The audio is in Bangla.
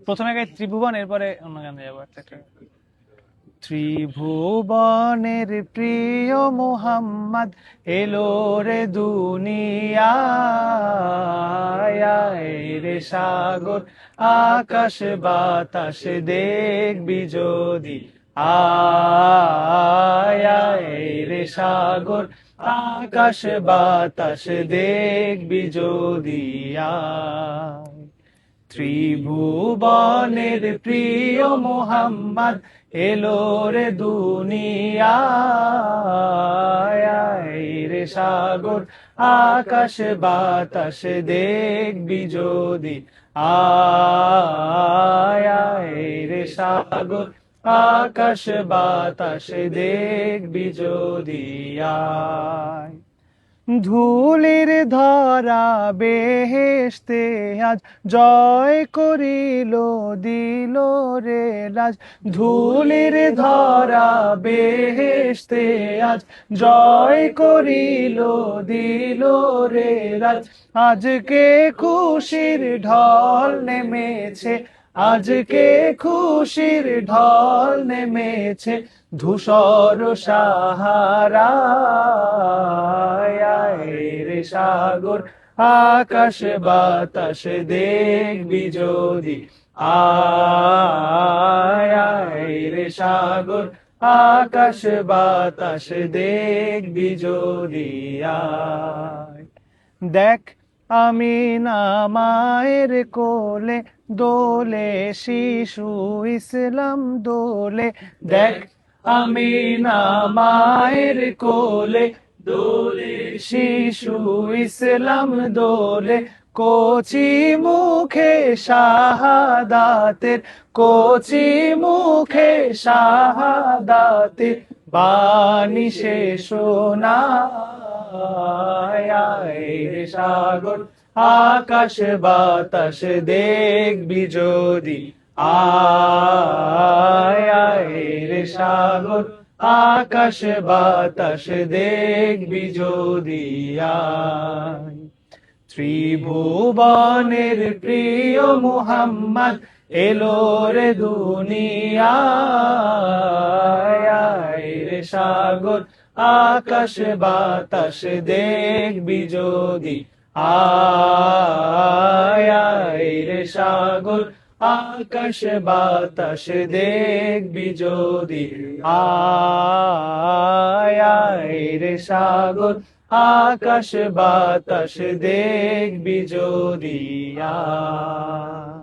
প্রথমে গাই ত্রিভুবন, এরপরে অন্য গানে যাবো একটা একটা। ত্রিভুবনের প্রিয় মোহাম্মদ এলো রে দুনিয়ায়, আয় রে সাগর আকাশ বাতাস দেখবি যদি, আয় আয় রে সাগর আকাশ বাতাস দেখবি যদি, আয়। ত্রিভুবনের প্রিয় মোহাম্মদ এলো রে দুনিয়ায়, আয় রে সাগর আকাশ বাতাস দেখবি যদি, আয় আয় রে সাগর আকাশ বাতাস দেখবি যদি, আয়। ধুলির ধরা বেহেশতে আজ জয় করিল দিল রে লাজ, ধুলির ধরা বেহেশতে আজ জয় করিল দিল রে লাজ। আজকে খুশির ঢল নেমেছে, আজকে খুশির ঢল নেমেছে ধূসর সাহারায়, আয় রে সাগর আকাশ বাতাস দেখবি যদি, আয় আয় রে সাগর আকাশ বাতাস দেখবি যদি, আয়। দেখ আমিনা মায়ের কোলে দোলে শিশু ইসলাম দোলে, দেখ আমিনা মায়ের কোলে দোলে শিশু ইসলাম দোলে। কচি মুখে শাহাদাতের, কচি মুখে শাহাদাতের বাণী সে শোনায়, আয় রে সাগর আকাশ বাতাস দেখবি যদি, আয় আয় রে সাগর আকাশ বাতাস দেখবি যদি, আয়। ত্রিভুবনের প্রিয় মুহাম্মদ এলো রে দুনিয়ায়, আয় রে সাগর আকাশ বাতাস দেখবি যদি, আয় আয় রে সাগর আকাশ বাতাস দেখবি যদি, আয় আয় রে সাগর আকাশ বাতাস দেখবি যদি, আয়।